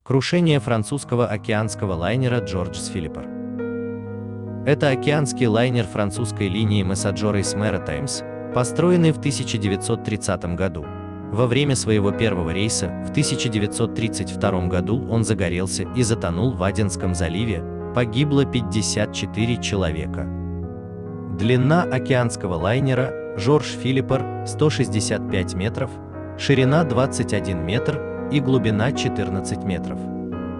Крушение французского океанского лайнера Georges Philipper. Это океанский лайнер французской линии Messageries Maritimes, построенный в 1930 году. Во время своего первого рейса в 1932 году он загорелся и затонул в Аденском заливе, погибло 54 человека. Длина океанского лайнера Georges Philipper 165 метров, ширина 21 метр и глубина 14 метров.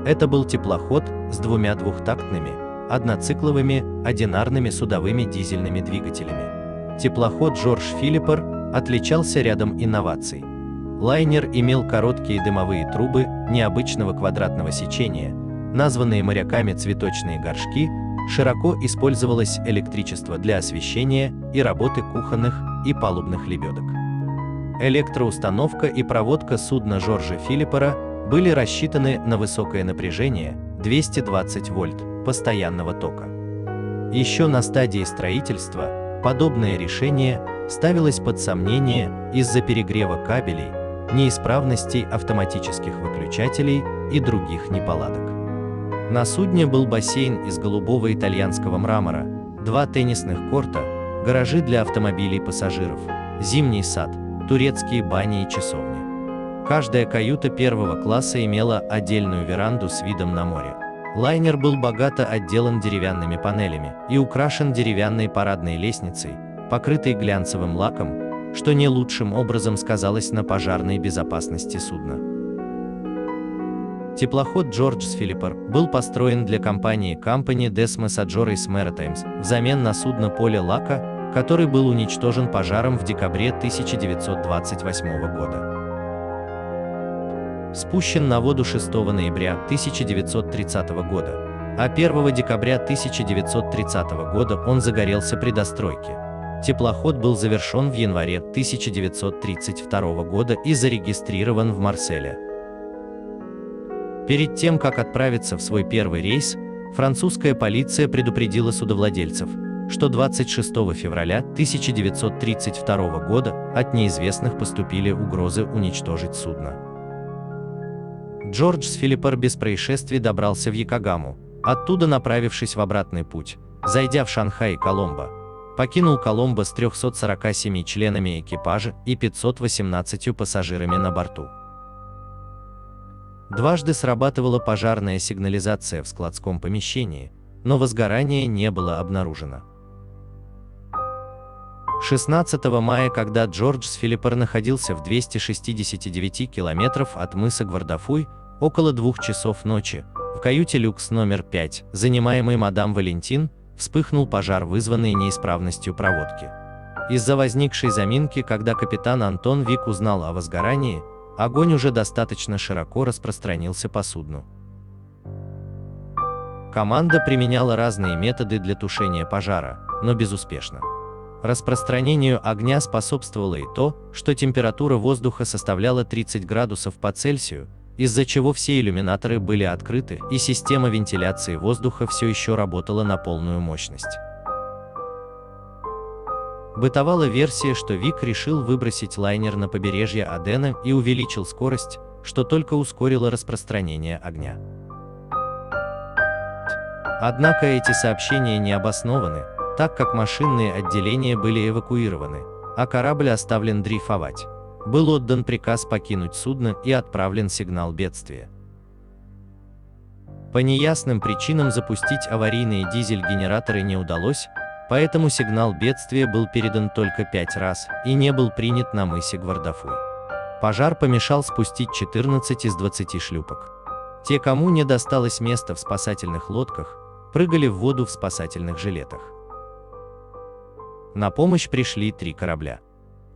Это был теплоход с двумя двухтактными, одноцикловыми, одинарными судовыми дизельными двигателями. Теплоход Georges Philipper отличался рядом инноваций. Лайнер имел короткие дымовые трубы необычного квадратного сечения, названные моряками цветочные горшки, широко использовалось электричество для освещения и работы кухонных и палубных лебедок. Электроустановка и проводка судна Жоржа Филиппера были рассчитаны на высокое напряжение 220 вольт постоянного тока. Еще на стадии строительства подобное решение ставилось под сомнение из-за перегрева кабелей, неисправностей автоматических выключателей и других неполадок. На судне был бассейн из голубого итальянского мрамора, 2 теннисных корта, гаражи для автомобилей пассажиров, зимний сад, турецкие бани и часовни. Каждая каюта первого класса имела отдельную веранду с видом на море. Лайнер был богато отделан деревянными панелями и украшен деревянной парадной лестницей, покрытой глянцевым лаком, что не лучшим образом сказалось на пожарной безопасности судна. Теплоход Georges Philipper был построен для компании Compagnie des Messageries Maritimes взамен на судно Поле Лака, который был уничтожен пожаром в декабре 1928 года. Спущен на воду 6 ноября 1930 года, а 1 декабря 1930 года он загорелся при достройке. Теплоход был завершен в январе 1932 года и зарегистрирован в Марселе. Перед тем, как отправиться в свой первый рейс, французская полиция предупредила судовладельцев, что 26 февраля 1932 года от неизвестных поступили угрозы уничтожить судно. Georges Philipper без происшествий добрался в Якогаму, оттуда направившись в обратный путь, зайдя в Шанхай и Коломбо, покинул Коломбо с 347 членами экипажа и 518 пассажирами на борту. Дважды срабатывала пожарная сигнализация в складском помещении, но возгорания не было обнаружено. 16 мая, когда Georges Philipper находился в 269 километров от мыса Гвардафуй, около 2 часов ночи, в каюте люкс номер 5, занимаемой мадам Валентин, вспыхнул пожар, вызванный неисправностью проводки. Из-за возникшей заминки, когда капитан Антон Вик узнал о возгорании, огонь уже достаточно широко распространился по судну. Команда применяла разные методы для тушения пожара, но безуспешно. Распространению огня способствовало и то, что температура воздуха составляла 30 градусов по Цельсию, из-за чего все иллюминаторы были открыты и система вентиляции воздуха все еще работала на полную мощность. Бытовала версия, что Вик решил выбросить лайнер на побережье Адена и увеличил скорость, что только ускорило распространение огня. Однако эти сообщения не обоснованы, так как машинные отделения были эвакуированы, а корабль оставлен дрейфовать. Был отдан приказ покинуть судно и отправлен сигнал бедствия. По неясным причинам запустить аварийные дизель-генераторы не удалось, поэтому сигнал бедствия был передан только 5 раз и не был принят на мысе Гвардафуй. Пожар помешал спустить 14 из 20 шлюпок. Те, кому не досталось места в спасательных лодках, прыгали в воду в спасательных жилетах. На помощь пришли 3 корабля.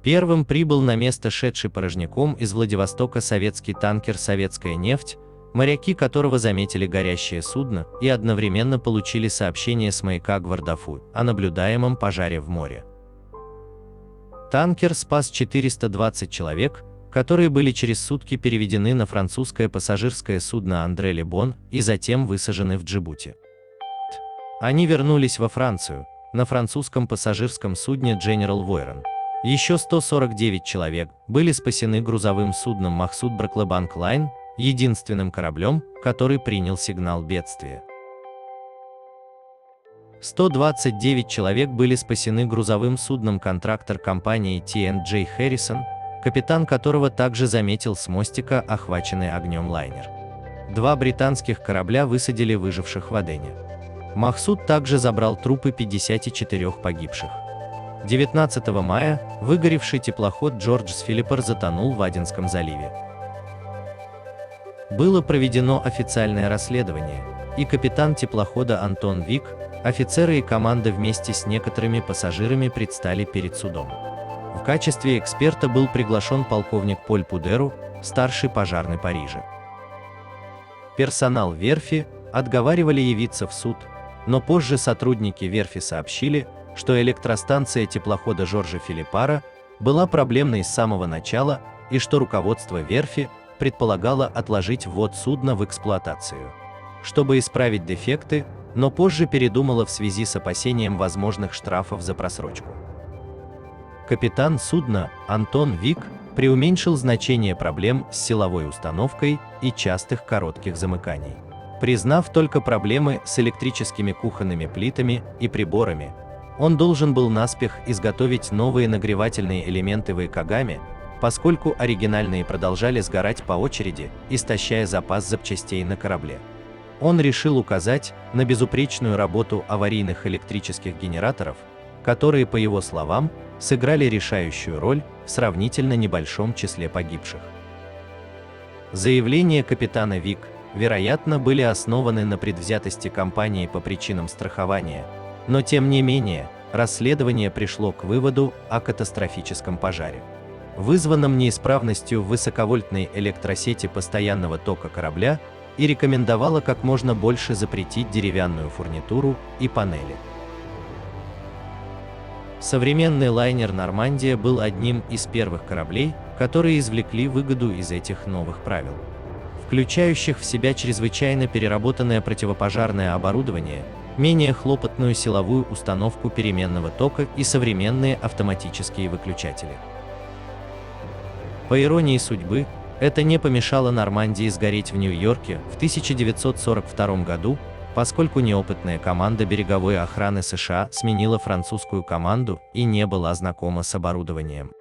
Первым прибыл на место шедший порожняком из Владивостока советский танкер «Советская нефть», моряки которого заметили горящее судно и одновременно получили сообщение с маяка Гвардафуй о наблюдаемом пожаре в море. Танкер спас 420 человек, которые были через сутки переведены на французское пассажирское судно «Андре Лебон» и затем высажены в Джибути. Они вернулись во Францию на французском пассажирском судне General Voiron. Еще 149 человек были спасены грузовым судном Махсуд Браклебанк Лайн, единственным кораблем, который принял сигнал бедствия. 129 человек были спасены грузовым судном контрактор компании T&J Harrison, капитан которого также заметил с мостика охваченный огнем лайнер. 2 британских корабля высадили выживших в Адене. Махсуд также забрал трупы 54 погибших. 19 мая выгоревший теплоход Джорджс Филиппер затонул в Аденском заливе. Было проведено официальное расследование, и капитан теплохода Антон Вик, офицеры и команда вместе с некоторыми пассажирами предстали перед судом. В качестве эксперта был приглашен полковник Поль Пудеру, старший пожарный Парижа. Персонал верфи отговаривали явиться в суд, но позже сотрудники верфи сообщили, что электростанция теплохода Жоржа Филиппара была проблемной с самого начала и что руководство верфи предполагало отложить ввод судна в эксплуатацию, чтобы исправить дефекты, но позже передумала в связи с опасением возможных штрафов за просрочку. Капитан судна Антон Вик преуменьшил значение проблем с силовой установкой и частых коротких замыканий, признав только проблемы с электрическими кухонными плитами и приборами. Он должен был наспех изготовить новые нагревательные элементы в Икагаме, поскольку оригинальные продолжали сгорать по очереди, истощая запас запчастей на корабле. Он решил указать на безупречную работу аварийных электрических генераторов, которые, по его словам, сыграли решающую роль в сравнительно небольшом числе погибших. Заявления капитана Вик, вероятно, были основаны на предвзятости компании по причинам страхования, но тем не менее, расследование пришло к выводу о катастрофическом пожаре, вызванном неисправностью в высоковольтной электросети постоянного тока корабля, и рекомендовало как можно больше запретить деревянную фурнитуру и панели. Современный лайнер «Нормандия» был одним из первых кораблей, которые извлекли выгоду из этих новых правил, включающих в себя чрезвычайно переработанное противопожарное оборудование, менее хлопотную силовую установку переменного тока и современные автоматические выключатели. По иронии судьбы, это не помешало «Нормандии» сгореть в Нью-Йорке в 1942 году, поскольку неопытная команда береговой охраны США сменила французскую команду и не была знакома с оборудованием.